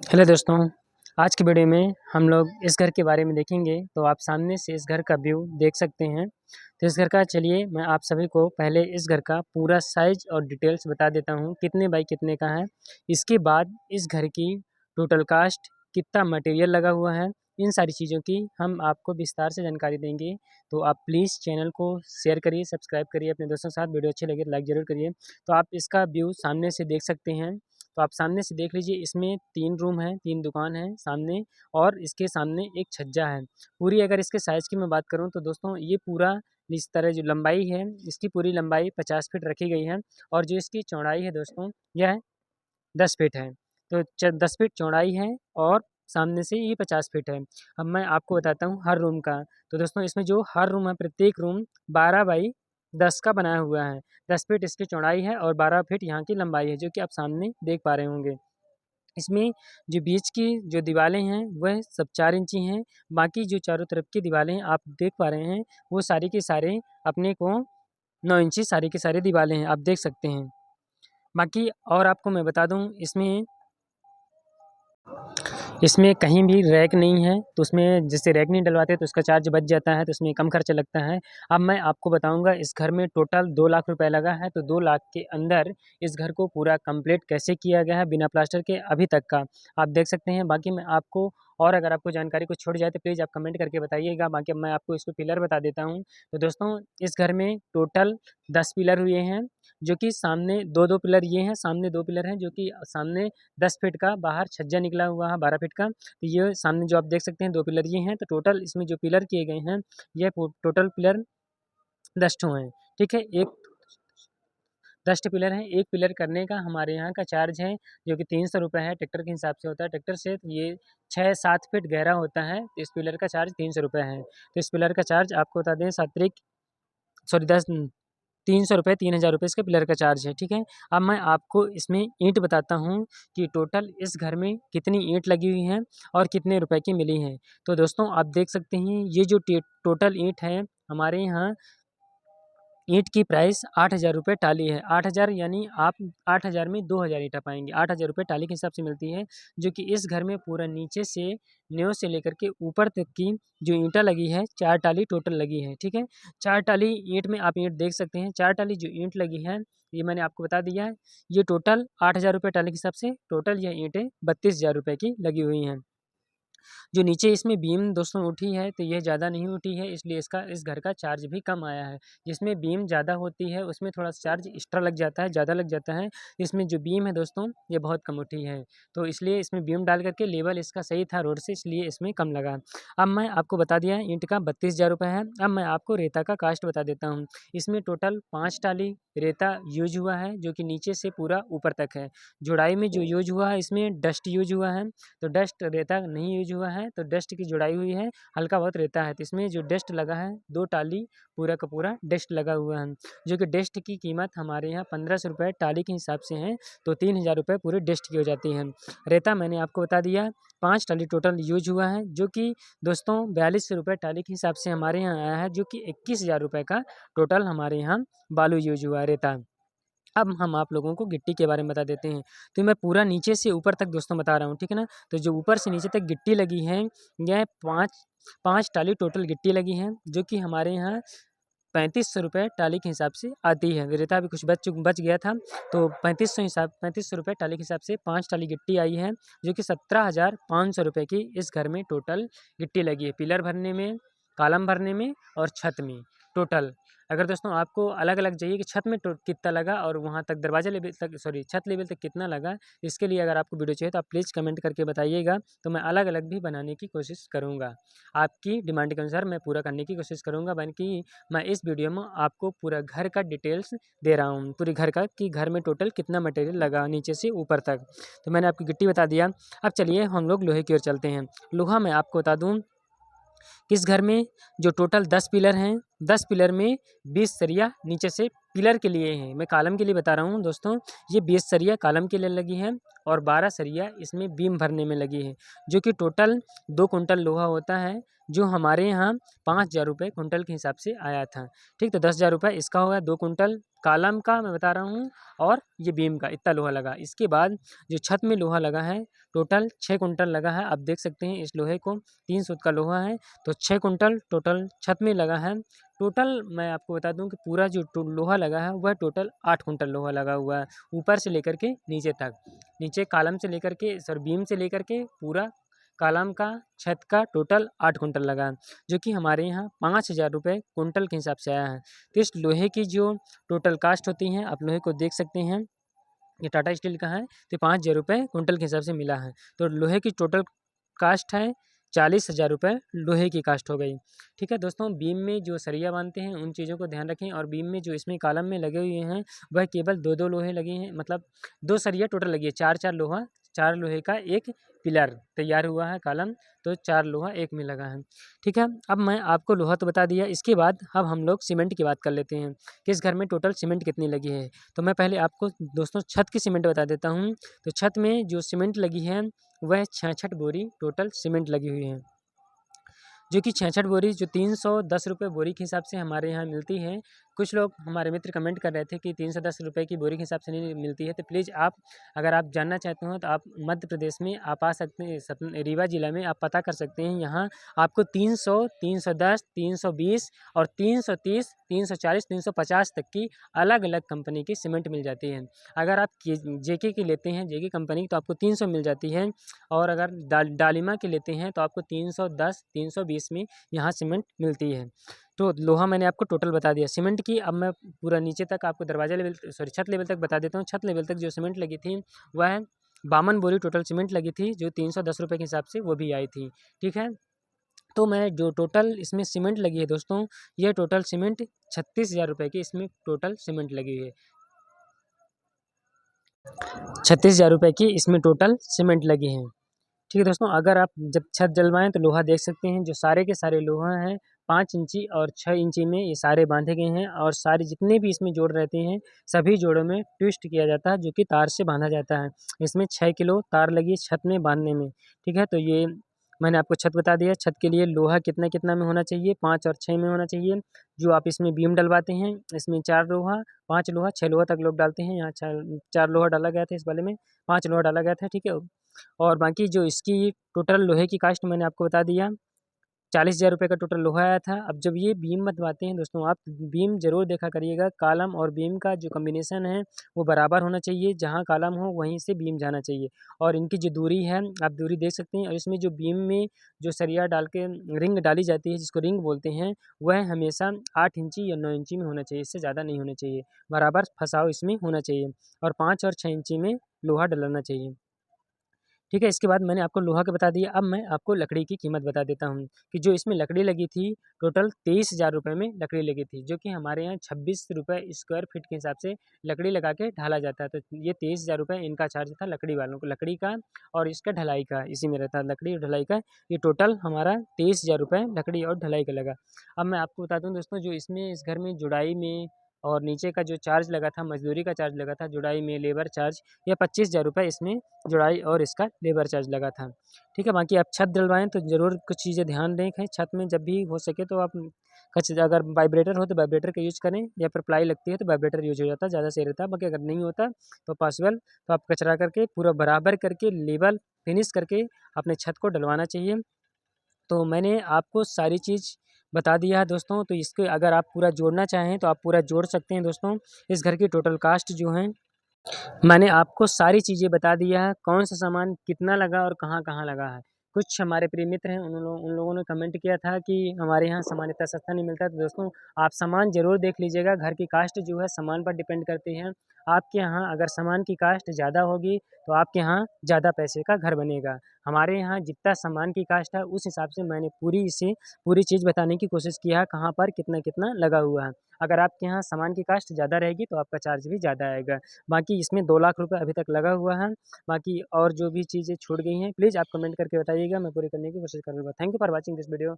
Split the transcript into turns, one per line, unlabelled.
Hello दोस्तों, आज की वीडियो में हम लोग इस घर के बारे में देखेंगे। तो आप सामने से इस घर का व्यू देख सकते हैं। तो इस घर का चलिए मैं आप सभी को पहले इस घर का पूरा साइज और डिटेल्स बता देता हूँ, कितने बाई कितने का है। इसके बाद इस घर की टोटल कास्ट, कितना मटेरियल लगा हुआ है, इन सारी चीज़ों की हम आपको विस्तार से जानकारी देंगे। तो आप प्लीज़ चैनल को शेयर करिए, सब्सक्राइब करिए अपने दोस्तों के साथ। वीडियो अच्छी लगे तो लाइक ज़रूर करिए। तो आप इसका व्यू सामने से देख सकते हैं। तो आप सामने से देख लीजिए, इसमें 3 रूम हैं, 3 दुकान है सामने, और इसके सामने एक छज्जा है। पूरी अगर इसके साइज़ की मैं बात करूँ तो दोस्तों ये पूरा इस तरह जो लंबाई है, इसकी पूरी लंबाई 50 फीट रखी गई है, और जो इसकी चौड़ाई है दोस्तों यह 10 फीट है। तो 10 फीट चौड़ाई है, और सामने से ये 50 फीट है। अब मैं आपको बताता हूँ हर रूम का। तो दोस्तों इसमें जो हर रूम है, प्रत्येक रूम 12 बाई 10 का बनाया हुआ है। 10 फीट इसकी चौड़ाई है और 12 फीट यहाँ की लंबाई है, जो कि आप सामने देख पा रहे होंगे। इसमें जो बीच की जो दीवारें हैं वह सब 4 इंची हैं। बाकी जो चारों तरफ की दीवारें आप देख पा रहे हैं, वो सारी की सारे अपने को 9 इंची सारी की सारी दीवारें हैं, आप देख सकते हैं। बाकी और आपको मैं बता दूँ, इसमें कहीं भी रैक नहीं है। तो उसमें जैसे रैक नहीं डलवाते तो उसका चार्ज बच जाता है, तो उसमें कम खर्चा लगता है। अब मैं आपको बताऊंगा इस घर में टोटल 2 लाख रुपए लगा है। तो 2 लाख के अंदर इस घर को पूरा कंप्लीट कैसे किया गया है बिना प्लास्टर के अभी तक का, आप देख सकते हैं। बाकी मैं आपको, और अगर आपको जानकारी कुछ छूट जाए तो प्लीज़ आप कमेंट करके बताइएगा। बाकी अब मैं आपको इसको पिलर बता देता हूँ। तो दोस्तों इस घर में टोटल 10 पिलर हुए हैं, जो कि सामने 2-2 पिलर ये हैं, सामने 2 पिलर हैं, जो कि सामने 10 फीट का बाहर छज्जा निकला हुआ है 12 फीट का। तो ये सामने जो आप देख सकते हैं 2 पिलर ये हैं। तो टोटल इसमें जो पिलर किए गए हैं, ये टोटल पिलर 10 ठो हैं। ठीक है, एक 10 पिलर हैं। एक पिलर करने का हमारे यहाँ का चार्ज है, जो कि 300 रुपये है। ट्रैक्टर के हिसाब से होता है, ट्रैक्टर से ये 6-7 फीट गहरा होता है। तो इस पिलर का चार्ज 300 रुपये है। तो इस पिलर का चार्ज आपको बता दें, सात्विक सॉरी 300 रुपये, 3000 रुपये इसके पिलर का चार्ज है। ठीक है, अब मैं आपको इसमें ईंट बताता हूँ कि टोटल इस घर में कितनी ईंट लगी हुई हैं और कितने रुपए की मिली हैं। तो दोस्तों आप देख सकते हैं, ये जो टोटल ईंट है हमारे यहाँ, ईंट की प्राइस 8,000 रुपये टाली है। 8,000 यानी आप 8,000 में 2,000 ईंटा पाएंगे। 8,000 रुपये टाली के हिसाब से मिलती है, जो कि इस घर में पूरा नीचे से नींव से लेकर के ऊपर तक की जो ईंटा लगी है, 4 टाली टोटल लगी है। ठीक है, 4 टाली ईंट में आप ईंट देख सकते हैं। 4 टाली जो ईंट लगी है, ये मैंने आपको बता दिया है। ये टोटल 8,000 रुपये टाली के हिसाब से टोटल ये ईंटें 32,000 रुपये की लगी हुई हैं। जो नीचे इसमें बीम दोस्तों उठी है, तो ये ज़्यादा नहीं उठी है, इसलिए इसका इस घर का चार्ज भी कम आया है। जिसमें बीम ज़्यादा होती है उसमें थोड़ा सा चार्ज एक्स्ट्रा लग जाता है, ज़्यादा लग जाता है। इसमें जो बीम है दोस्तों, ये बहुत कम उठी है, तो इसलिए इसमें बीम डाल करके लेवल इसका सही था रोड से, इसलिए इसमें कम लगा। अब मैं आपको बता दिया ईंट का 32,000 रुपये है। अब मैं आपको रेता का कास्ट बता देता हूँ। इसमें टोटल 5 टाली रेता यूज हुआ है, जो कि नीचे से पूरा ऊपर तक है। जुड़ाई में जो यूज हुआ है, इसमें डस्ट यूज हुआ है। तो डस्ट रेता नहीं यूज हुआ है, तो डस्ट की जुड़ाई हुई है, हल्का बहुत रेता है। तो इसमें जो डस्ट लगा है, 2 टाली पूरा का पूरा डस्ट लगा हुआ है, जो कि डस्ट की कीमत हमारे यहाँ 1,500 रुपये टाली के हिसाब से है। तो 3,000 रुपये पूरे डस्ट की हो जाती है। रेता मैंने आपको बता दिया, 5 टाली टोटल यूज हुआ है, जो कि दोस्तों 4200 रुपये टाली के हिसाब से हमारे यहाँ आया है, जो कि 21,000 रुपये का टोटल हमारे यहाँ बालू यूज हुआ है, रेता। अब हम आप लोगों को गिट्टी के बारे में बता देते हैं। तो मैं पूरा नीचे से ऊपर तक दोस्तों बता रहा हूँ, ठीक है ना। तो जो ऊपर से नीचे तक गिट्टी लगी है, यह 5 टाली टोटल गिट्टी लगी है, जो कि हमारे यहाँ 3,500 रुपये टाली के हिसाब से आती है। रेता भी कुछ बच गया था, तो 3,500 रुपये टाली के हिसाब से 5 टाली गिट्टी आई है, जो कि 17,500 रुपये की इस घर में टोटल गिट्टी लगी है। पिलर भरने में, कॉलम भरने में और छत में टोटल। अगर दोस्तों आपको अलग अलग चाहिए कि छत में कितना लगा और वहाँ तक दरवाजे लेवल तक, सॉरी छत लेवल तक कितना लगा, इसके लिए अगर आपको वीडियो चाहिए तो आप प्लीज़ कमेंट करके बताइएगा, तो मैं अलग अलग भी बनाने की कोशिश करूँगा। आपकी डिमांड के अनुसार मैं पूरा करने की कोशिश करूँगा। बल्कि मैं इस वीडियो में आपको पूरा घर का डिटेल्स दे रहा हूँ, पूरे घर का, कि घर में टोटल कितना मटेरियल लगा नीचे से ऊपर तक। तो मैंने आपकी गिट्टी बता दिया। अब चलिए हम लोग लोहे की ओर चलते हैं। लोहा मैं आपको बता दूँ, इस घर में जो टोटल 10 पिलर हैं, 10 पिलर में 20 सरिया नीचे से पिलर के लिए हैं। मैं कॉलम के लिए बता रहा हूँ दोस्तों, ये 20 सरिया कॉलम के लिए लगी है, और 12 सरिया इसमें बीम भरने में लगी है, जो कि टोटल 2 कुंटल लोहा होता है, जो हमारे यहाँ 5,000 रुपये कुंटल के हिसाब से आया था। ठीक, तो 10,000 रुपये इसका होगा, 2 कुंटल कॉलम का मैं बता रहा हूँ और ये बीम का इतना लोहा लगा। इसके बाद जो छत में लोहा लगा है टोटल 6 कुंटल लगा है। आप देख सकते हैं इस लोहे को 3 सूत का लोहा है, तो 6 कुंटल टोटल छत में लगा है। टोटल मैं आपको बता दूं कि पूरा जो लोहा लगा है वह टोटल 8 कुंटल लोहा लगा हुआ है, ऊपर से लेकर के नीचे तक। नीचे कॉलम से लेकर के बीम से लेकर के पूरा कॉलम का छत का टोटल 8 कुंटल लगा है, जो कि हमारे यहाँ 5,000 रुपये कुंटल के हिसाब से आया है। तो इस लोहे की जो टोटल कास्ट होती है, आप लोहे को देख सकते हैं, ये टाटा स्टील का है, तो 5,000 रुपये कुंटल के हिसाब से मिला है। तो लोहे की टोटल कास्ट है 40,000 रुपये लोहे की कास्ट हो गई। ठीक है दोस्तों, बीम में जो सरिया बांधते हैं उन चीज़ों को ध्यान रखें। और बीम में जो इसमें कॉलम में लगे हुए हैं वह केवल 2-2 लोहे लगे हैं, मतलब 2 सरिया टोटल लगी है, 4-4 लोहा, 4 लोहे का एक पिलर तैयार हुआ है कॉलम, तो 4 लोहा एक में लगा है। ठीक है, अब मैं आपको लोहा तो बता दिया, इसके बाद अब हम लोग सीमेंट की बात कर लेते हैं कि इस घर में टोटल सीमेंट कितनी लगी है। तो मैं पहले आपको दोस्तों छत की सीमेंट बता देता हूँ। तो छत में जो सीमेंट लगी है वह 66 बोरी टोटल सीमेंट लगी हुई है, जो कि 66 बोरी जो 310 रुपये बोरी के हिसाब से हमारे यहाँ मिलती है। कुछ लोग हमारे मित्र कमेंट कर रहे थे कि 310 रुपये की बोरी के हिसाब से नहीं मिलती है, तो प्लीज़ आप अगर आप जानना चाहते हो तो आप मध्य प्रदेश में आप आ सकते हैं, रीवा ज़िला में आप पता कर सकते हैं। यहाँ आपको 300, 310, 320 और 330, 340, 350 तक की अलग अलग कंपनी की सीमेंट मिल जाती है। अगर आप जेके की लेते हैं, जेके कंपनी, तो आपको 300 मिल जाती है, और अगर डालिमा की लेते हैं तो आपको 310, 320 में यहाँ सीमेंट मिलती है। तो लोहा मैंने आपको टोटल बता दिया सीमेंट की। अब मैं पूरा नीचे तक आपको दरवाजा लेवल छत लेवल तक बता देता हूँ। छत लेवल तक जो सीमेंट लगी थी वह 52 बोरी टोटल सीमेंट लगी थी, जो 310 रुपये के हिसाब से वो भी आई थी। ठीक है, तो मैं जो टोटल इसमें सीमेंट लगी है दोस्तों, ये टोटल सीमेंट 36,000 रुपये की इसमें टोटल सीमेंट लगी है। 36,000 रुपये की इसमें टोटल सीमेंट लगी है। ठीक है दोस्तों, अगर आप जब छत डलवाएँ तो लोहा देख सकते हैं, जो सारे के सारे लोहा हैं 5 इंची और 6 इंची में ये सारे बांधे गए हैं, और सारे जितने भी इसमें जोड़ रहते हैं सभी जोड़ों में ट्विस्ट किया जाता है, जो कि तार से बांधा जाता है। इसमें 6 किलो तार लगी है छत में बांधने में। ठीक है, तो ये मैंने आपको छत बता दिया। छत के लिए लोहा कितना कितना में होना चाहिए, 5 और 6 में होना चाहिए। जो आप इसमें बीम डलवाते हैं, इसमें 4 लोहा, 5 लोहा, 6 लोहा तक लोग डालते हैं। यहाँ 4 लोहा डाला गया था, इस वाले में 5 लोहा डाला गया था। ठीक है, और बाकी जो इसकी टोटल लोहे की कास्ट मैंने आपको बता दिया, 40,000 रुपये का टोटल लोहा आया था। अब जब ये बीम बनवाते हैं दोस्तों, आप बीम ज़रूर देखा करिएगा, कॉलम और बीम का जो कॉम्बिनेशन है वो बराबर होना चाहिए। जहाँ कॉलम हो वहीं से बीम जाना चाहिए, और इनकी जो दूरी है आप दूरी देख सकते हैं। और इसमें जो बीम में जो सरिया डाल के रिंग डाली जाती है, जिसको रिंग बोलते हैं, वह हमेशा 8 इंची या 9 इंची में होना चाहिए, इससे ज़्यादा नहीं होना चाहिए। बराबर फँसाव इसमें होना चाहिए, और 5 और 6 इंची में लोहा डलाना चाहिए। ठीक है, इसके बाद मैंने आपको लोहा का बता दिया। अब मैं आपको लकड़ी की कीमत बता देता हूँ कि जो इसमें लकड़ी लगी थी टोटल 23,000 रुपये में लकड़ी लगी थी, जो कि हमारे यहाँ 26 रुपये स्क्वायर फीट के हिसाब से लकड़ी लगा के ढाला जाता है। तो ये 23,000 रुपये इनका चार्ज था लकड़ी वालों को, लकड़ी का और इसका ढलाई का, इसी में रहता है लकड़ी और ढलाई का। ये टोटल हमारा 23,000 रुपये लकड़ी और ढलाई का लगा। अब मैं आपको बता दूँ दोस्तों, जो इसमें इस घर में जुड़ाई में और नीचे का जो चार्ज लगा था, मजदूरी का चार्ज लगा था, जुड़ाई में लेबर चार्ज, या 25,000 रुपये इसमें जुड़ाई और इसका लेबर चार्ज लगा था। ठीक है, बाकी आप छत डलवाएँ तो ज़रूर कुछ चीज़ें ध्यान दें। छत में जब भी हो सके तो आप कुछ, अगर वाइब्रेटर हो तो वाइब्रेटर का यूज़ करें, या फिर प्लाई लगती है तो वाइब्रेटर यूज़ हो जाता है, ज़्यादा सही रहता है। बाकी अगर नहीं होता तो पॉसिबल, तो आप कचरा करके पूरा बराबर करके लेवल फिनिश करके अपने छत को डलवाना चाहिए। तो मैंने आपको सारी चीज़ बता दिया है दोस्तों, तो इसके अगर आप पूरा जोड़ना चाहें तो आप पूरा जोड़ सकते हैं दोस्तों। इस घर की टोटल कास्ट जो है, मैंने आपको सारी चीज़ें बता दिया है, कौन सा सामान कितना लगा और कहाँ-कहाँ लगा है। कुछ हमारे प्रिय मित्र हैं, उन लोगों ने कमेंट किया था कि हमारे यहाँ सामान इतना सस्ता नहीं मिलता है। तो दोस्तों, आप सामान ज़रूर देख लीजिएगा, घर की कास्ट जो है सामान पर डिपेंड करती है। आपके यहाँ अगर सामान की कास्ट ज़्यादा होगी तो आपके यहाँ ज़्यादा पैसे का घर बनेगा। हमारे यहाँ जितना सामान की कास्ट है उस हिसाब से मैंने पूरी चीज़ बताने की कोशिश किया है, कहाँ पर कितना-कितना लगा हुआ है। अगर आपके यहाँ सामान की कास्ट ज़्यादा रहेगी तो आपका चार्ज भी ज़्यादा आएगा। बाकी इसमें 2 लाख रुपए अभी तक लगा हुआ है। बाकी और जो भी चीज़ें छूट गई हैं, प्लीज़ आप कमेंट करके बताइएगा, मैं पूरी करने की कोशिश करूँगा। Thank you for watching this video.